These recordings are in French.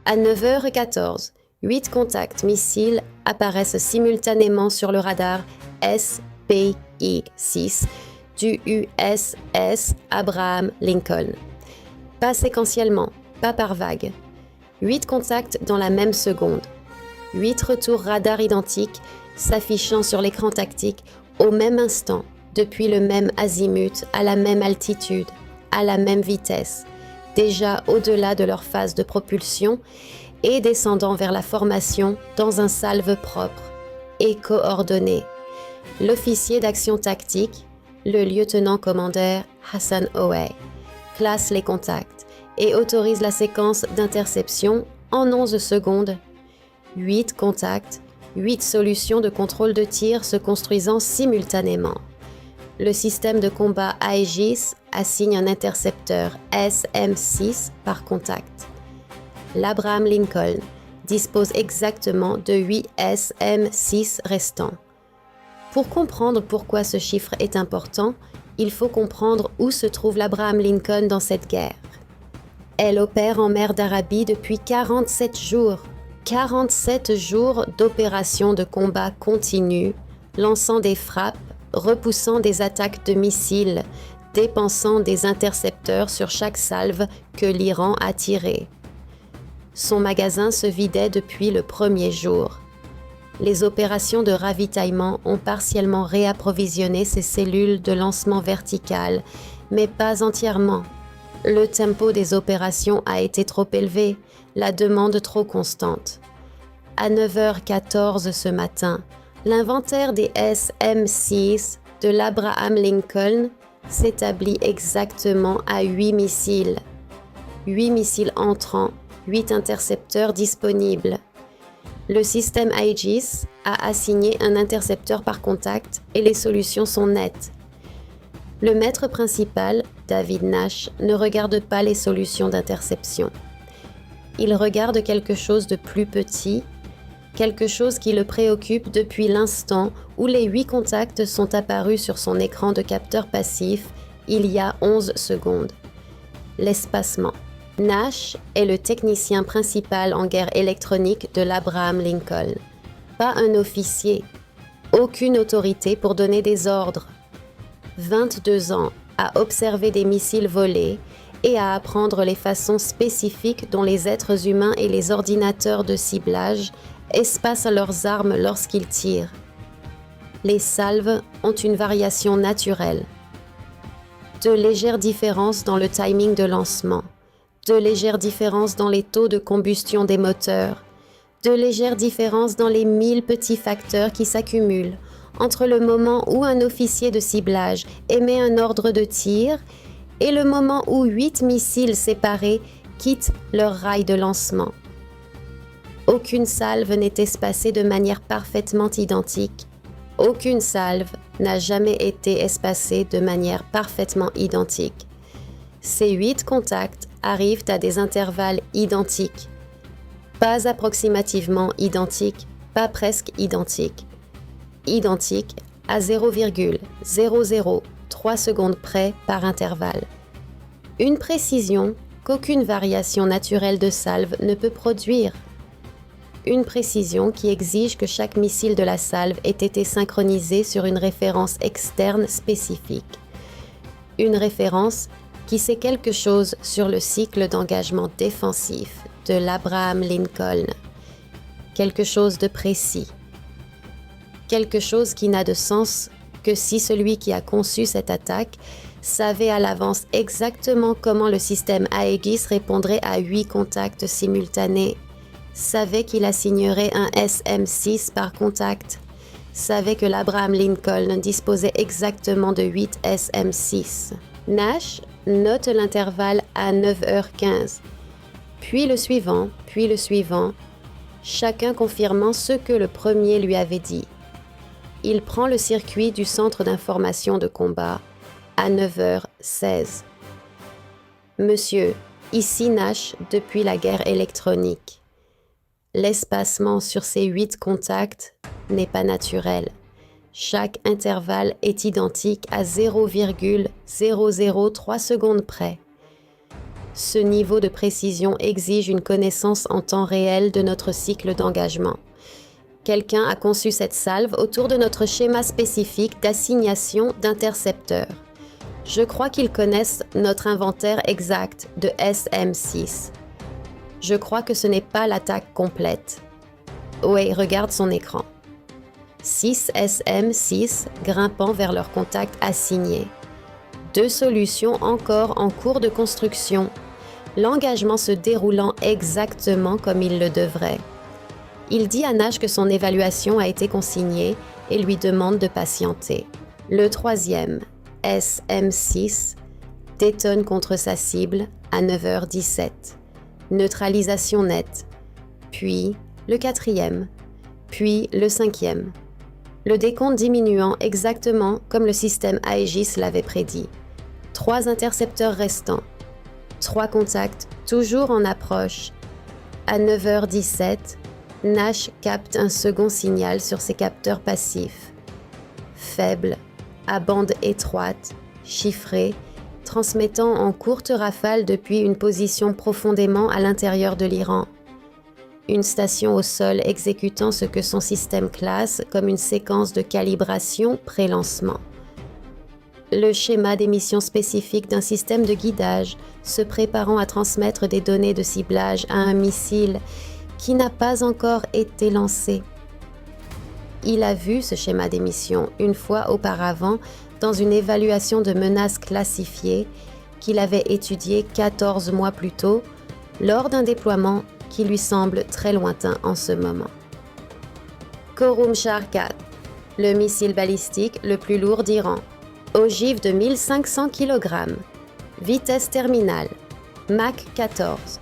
À 9h14, 8 contacts missiles apparaissent simultanément sur le radar SPI-6 du USS Abraham Lincoln. Pas séquentiellement, pas par vague. 8 contacts dans la même seconde. 8 retours radar identiques s'affichant sur l'écran tactique au même instant, depuis le même azimut, à la même altitude, à la même vitesse, déjà au-delà de leur phase de propulsion et descendant vers la formation dans un salve propre et coordonné. L'officier d'action tactique, le lieutenant-commandeur Hassan Owey, classe les contacts et autorise la séquence d'interception en 11 secondes. 8 contacts, 8 solutions de contrôle de tir se construisant simultanément. Le système de combat Aegis assigne un intercepteur SM-6 par contact. L'Abraham Lincoln dispose exactement de 8 SM-6 restants. Pour comprendre pourquoi ce chiffre est important, il faut comprendre où se trouve l'Abraham Lincoln dans cette guerre. Elle opère en mer d'Arabie depuis 47 jours. 47 jours d'opérations de combat continues, lançant des frappes, repoussant des attaques de missiles, dépensant des intercepteurs sur chaque salve que l'Iran a tirée. Son magasin se vidait depuis le premier jour. Les opérations de ravitaillement ont partiellement réapprovisionné ses cellules de lancement vertical, mais pas entièrement. Le tempo des opérations a été trop élevé, la demande trop constante. À 9h14 ce matin, l'inventaire des SM-6 de l'Abraham Lincoln s'établit exactement à 8 missiles. 8 missiles entrants, 8 intercepteurs disponibles. Le système Aegis a assigné un intercepteur par contact et les solutions sont nettes. Le maître principal, David Nash, ne regarde pas les solutions d'interception. Il regarde quelque chose de plus petit, quelque chose qui le préoccupe depuis l'instant où les 8 contacts sont apparus sur son écran de capteur passif il y a 11 secondes. L'espacement. Nash est le technicien principal en guerre électronique de l'Abraham Lincoln. Pas un officier, aucune autorité pour donner des ordres. 22 ans à observer des missiles voler et à apprendre les façons spécifiques dont les êtres humains et les ordinateurs de ciblage espacent leurs armes lorsqu'ils tirent. Les salves ont une variation naturelle. De légères différences dans le timing de lancement, de légères différences dans les taux de combustion des moteurs, de légères différences dans les 1000 petits facteurs qui s'accumulent entre le moment où un officier de ciblage émet un ordre de tir et le moment où 8 missiles séparés quittent leur rail de lancement. Aucune salve n'est espacée de manière parfaitement identique. Aucune salve n'a jamais été espacée de manière parfaitement identique. Ces 8 contacts arrivent à des intervalles identiques. Pas approximativement identiques, pas presque identiques. Identiques à 0,003 secondes près par intervalle. Une précision qu'aucune variation naturelle de salve ne peut produire. Une précision qui exige que chaque missile de la salve ait été synchronisé sur une référence externe spécifique. Une référence qui sait quelque chose sur le cycle d'engagement défensif de l'Abraham Lincoln. Quelque chose de précis. Quelque chose qui n'a de sens que si celui qui a conçu cette attaque savait à l'avance exactement comment le système Aegis répondrait à 8 contacts simultanés, savait qu'il assignerait un SM-6 par contact, savait que l'Abraham Lincoln disposait exactement de 8 SM-6. Nash note l'intervalle à 9h15, puis le suivant, chacun confirmant ce que le premier lui avait dit. Il prend le circuit du centre d'information de combat à 9h16. Monsieur, ici Nash depuis la guerre électronique. L'espacement sur ces 8 contacts n'est pas naturel. Chaque intervalle est identique à 0,003 secondes près. Ce niveau de précision exige une connaissance en temps réel de notre cycle d'engagement. Quelqu'un a conçu cette salve autour de notre schéma spécifique d'assignation d'intercepteurs. Je crois qu'ils connaissent notre inventaire exact de SM6. Je crois que ce n'est pas l'attaque complète. Wei regarde son écran. 6 SM6 grimpant vers leur contact assigné. 2 solutions encore en cours de construction. L'engagement se déroulant exactement comme il le devrait. Il dit à Nash que son évaluation a été consignée et lui demande de patienter. Le troisième, SM6, détonne contre sa cible à 9h17. Neutralisation nette. Puis le quatrième. Puis le cinquième. Le décompte diminuant exactement comme le système Aegis l'avait prédit. 3 intercepteurs restants. 3 contacts toujours en approche. À 9h17, Nash capte un second signal sur ses capteurs passifs. Faible, à bande étroite, chiffré, transmettant en courte rafale depuis une position profondément à l'intérieur de l'Iran. Une station au sol exécutant ce que son système classe comme une séquence de calibration pré-lancement. Le schéma d'émission spécifique d'un système de guidage se préparant à transmettre des données de ciblage à un missile qui n'a pas encore été lancé. Il a vu ce schéma d'émission une fois auparavant dans une évaluation de menaces classifiées qu'il avait étudiée 14 mois plus tôt lors d'un déploiement qui lui semble très lointain en ce moment. Khorramshahr 4, le missile balistique le plus lourd d'Iran. Ogive de 1500 kg. Vitesse terminale. Mach 14.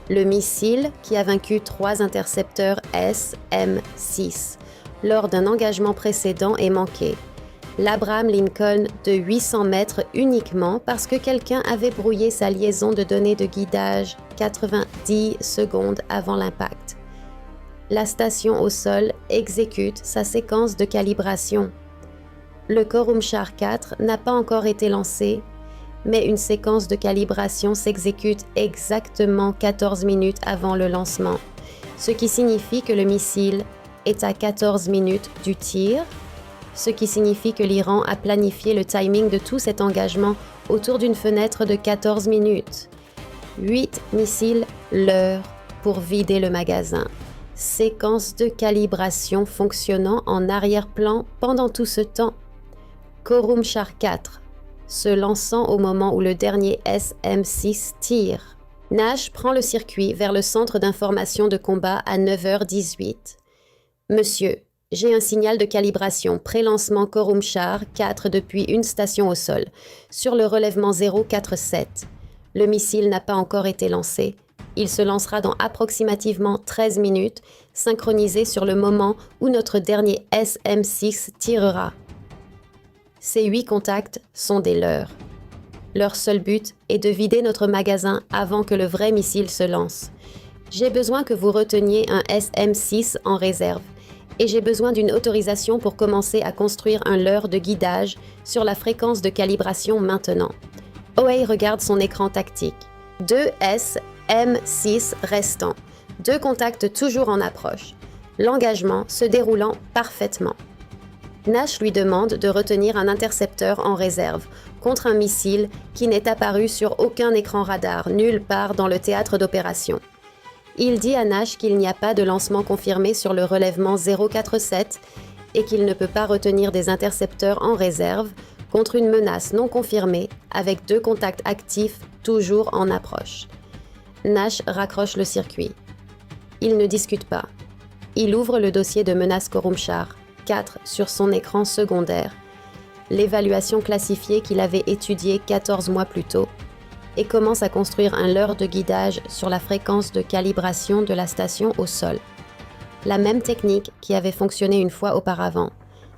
Le missile, qui a vaincu 3 intercepteurs SM6 lors d'un engagement précédent, est manqué. L'Abraham Lincoln de 800 mètres uniquement parce que quelqu'un avait brouillé sa liaison de données de guidage 90 secondes avant l'impact. La station au sol exécute sa séquence de calibration. Le Khorramshahr 4 n'a pas encore été lancé, mais une séquence de calibration s'exécute exactement 14 minutes avant le lancement, ce qui signifie que le missile est à 14 minutes du tir, ce qui signifie que l'Iran a planifié le timing de tout cet engagement autour d'une fenêtre de 14 minutes. 8 missiles l'heure pour vider le magasin. Séquence de calibration fonctionnant en arrière-plan pendant tout ce temps. Khorramshahr 4, se lançant au moment où le dernier SM6 tire. Nash prend le circuit vers le centre d'information de combat à 9h18. Monsieur, j'ai un signal de calibration pré-lancement Khorramshahr 4 depuis une station au sol, sur le relèvement 047. Le missile n'a pas encore été lancé. Il se lancera dans approximativement 13 minutes, synchronisé sur le moment où notre dernier SM6 tirera. Ces 8 contacts sont des leurs. Leur seul but est de vider notre magasin avant que le vrai missile se lance. J'ai besoin que vous reteniez un SM6 en réserve et j'ai besoin d'une autorisation pour commencer à construire un leurre de guidage sur la fréquence de calibration maintenant. Wei regarde son écran tactique. 2 SM6 restants. 2 contacts toujours en approche. L'engagement se déroulant parfaitement. Nash lui demande de retenir un intercepteur en réserve contre un missile qui n'est apparu sur aucun écran radar, nulle part dans le théâtre d'opération. Il dit à Nash qu'il n'y a pas de lancement confirmé sur le relèvement 047 et qu'il ne peut pas retenir des intercepteurs en réserve contre une menace non confirmée avec 2 contacts actifs toujours en approche. Nash raccroche le circuit. Il ne discute pas. Il ouvre le dossier de menace Khorramshahr 4 sur son écran secondaire, l'évaluation classifiée qu'il avait étudiée 14 mois plus tôt, et commence à construire un leurre de guidage sur la fréquence de calibration de la station au sol. La même technique qui avait fonctionné une fois auparavant,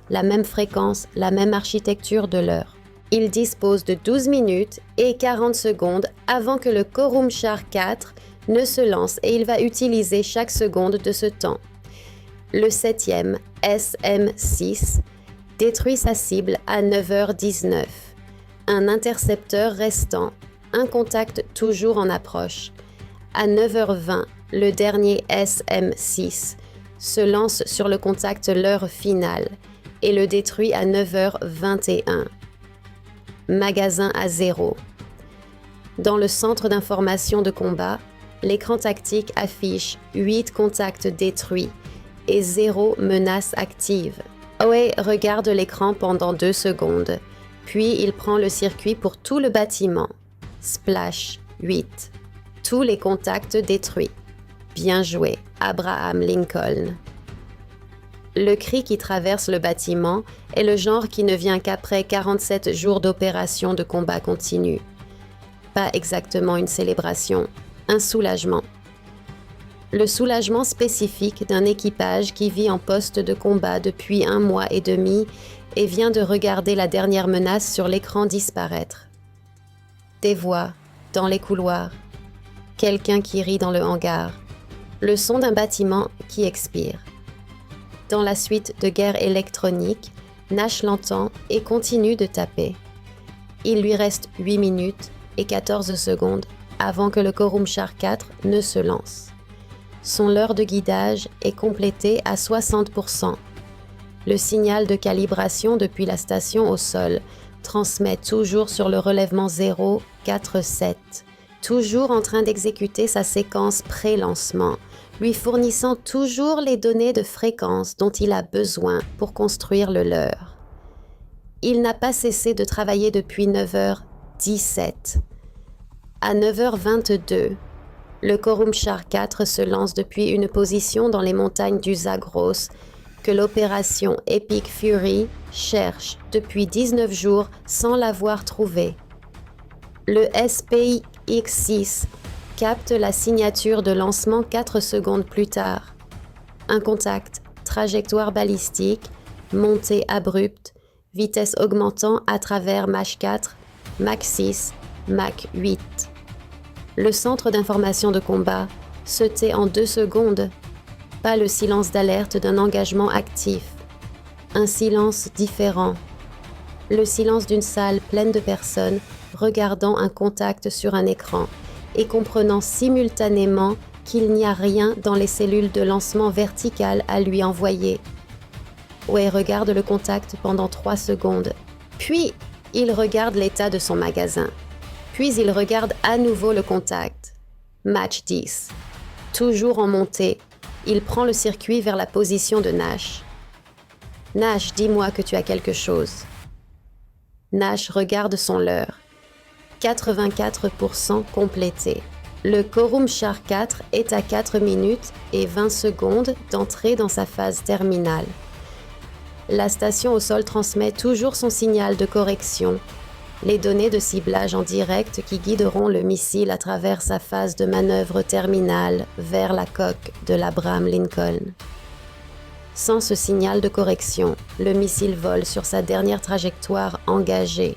la même fréquence, la même architecture de leurre. Il dispose de 12 minutes et 40 secondes avant que le Khorramshahr 4 ne se lance et il va utiliser chaque seconde de ce temps. Le 7e, SM6, détruit sa cible à 9h19. Un intercepteur restant, un contact toujours en approche. À 9h20, le dernier SM6 se lance sur le contact l'heure finale et le détruit à 9h21. Magasin à 0. Dans le centre d'information de combat, l'écran tactique affiche 8 contacts détruits et 0 menace active. Oe regarde l'écran pendant 2 secondes, puis il prend le circuit pour tout le bâtiment. Splash 8. Tous les contacts détruits. Bien joué, Abraham Lincoln. Le cri qui traverse le bâtiment est le genre qui ne vient qu'après 47 jours d'opération de combat continu. Pas exactement une célébration, un soulagement. Le soulagement spécifique d'un équipage qui vit en poste de combat depuis 1 mois et demi et vient de regarder la dernière menace sur l'écran disparaître. Des voix dans les couloirs, quelqu'un qui rit dans le hangar, le son d'un bâtiment qui expire. Dans la suite de guerre électronique, Nash l'entend et continue de taper. Il lui reste 8 minutes et 14 secondes avant que le Khorramshahr 4 ne se lance. Son leurre de guidage est complété à 60%. Le signal de calibration depuis la station au sol transmet toujours sur le relèvement 047, toujours en train d'exécuter sa séquence pré-lancement, lui fournissant toujours les données de fréquence dont il a besoin pour construire le leurre. Il n'a pas cessé de travailler depuis 9h17. À 9h22, le Khorramshahr 4 se lance depuis une position dans les montagnes du Zagros que l'opération Epic Fury cherche depuis 19 jours sans l'avoir trouvé. Le SPX-6 capte la signature de lancement 4 secondes plus tard. Un contact, trajectoire balistique, montée abrupte, vitesse augmentant à travers Mach 4, Mach 6, Mach 8. Le centre d'information de combat se tait en 2 secondes. Pas le silence d'alerte d'un engagement actif. Un silence différent. Le silence d'une salle pleine de personnes regardant un contact sur un écran et comprenant simultanément qu'il n'y a rien dans les cellules de lancement verticales à lui envoyer. Wei regarde le contact pendant 3 secondes. Puis, il regarde l'état de son magasin. Puis, il regarde à nouveau le contact. Match 10. Toujours en montée, il prend le circuit vers la position de Nash. Nash, dis-moi que tu as quelque chose. Nash regarde son leurre. 84% complété. Le Khorramshahr 4 est à 4 minutes et 20 secondes d'entrer dans sa phase terminale. La station au sol transmet toujours son signal de correction, les données de ciblage en direct qui guideront le missile à travers sa phase de manœuvre terminale vers la coque de l'Abraham Lincoln. Sans ce signal de correction, le missile vole sur sa dernière trajectoire engagée.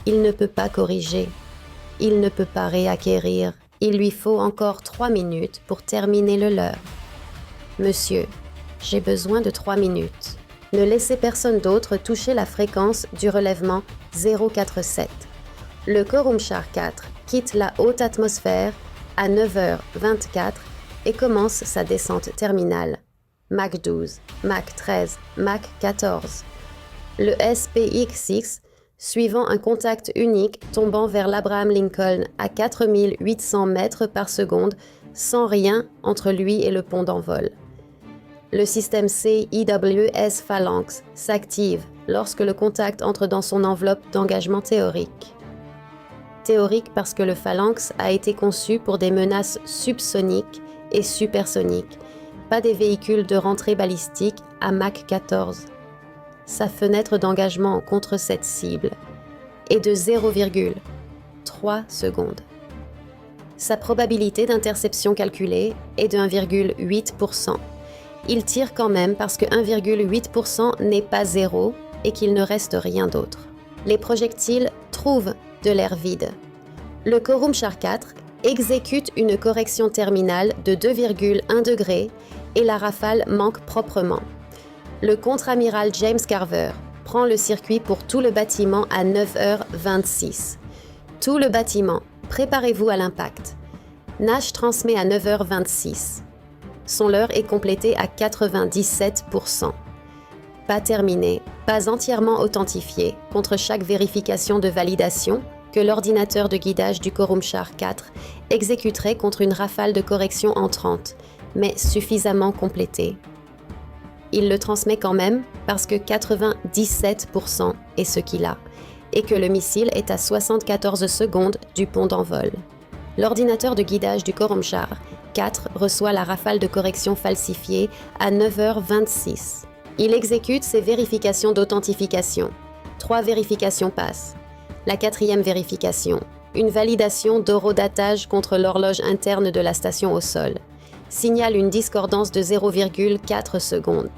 Il ne peut pas corriger. Il ne peut pas réacquérir. Il lui faut encore 3 minutes pour terminer le leurre. Monsieur, j'ai besoin de 3 minutes. Ne laissez personne d'autre toucher la fréquence du relèvement 047. Le Khorramshahr 4 quitte la haute atmosphère à 9h24 et commence sa descente terminale. Mach 12, Mach 13, Mach 14. Le SPX-6, suivant un contact unique tombant vers l'Abraham Lincoln à 4800 mètres par seconde, sans rien entre lui et le pont d'envol. Le système C-IWS Phalanx s'active lorsque le contact entre dans son enveloppe d'engagement théorique. Théorique parce que le Phalanx a été conçu pour des menaces subsoniques et supersoniques, pas des véhicules de rentrée balistique à Mach 14. Sa fenêtre d'engagement contre cette cible est de 0,3 secondes. Sa probabilité d'interception calculée est de 1,8%. Il tire quand même parce que 1,8% n'est pas zéro et qu'il ne reste rien d'autre. Les projectiles trouvent de l'air vide. Le Khorramshahr 4 exécute une correction terminale de 2,1 degrés et la rafale manque proprement. Le contre-amiral James Carver prend le circuit pour tout le bâtiment à 9h26. Tout le bâtiment, Préparez-vous à l'impact. Nash transmet à 9h26. Son leurre est complété à 97%. Pas terminé, pas entièrement authentifié contre chaque vérification de validation que l'ordinateur de guidage du Quorum Char 4 exécuterait contre une rafale de correction entrante, mais suffisamment complétée. Il le transmet quand même parce que 97% est ce qu'il a, et que le missile est à 74 secondes du pont d'envol. L'ordinateur de guidage du Quorum Char 4 reçoit la rafale de correction falsifiée à 9h26. Il exécute ses vérifications d'authentification. 3 vérifications passent. La 4e vérification, une validation d'horodatage contre l'horloge interne de la station au sol, signale une discordance de 0,4 secondes.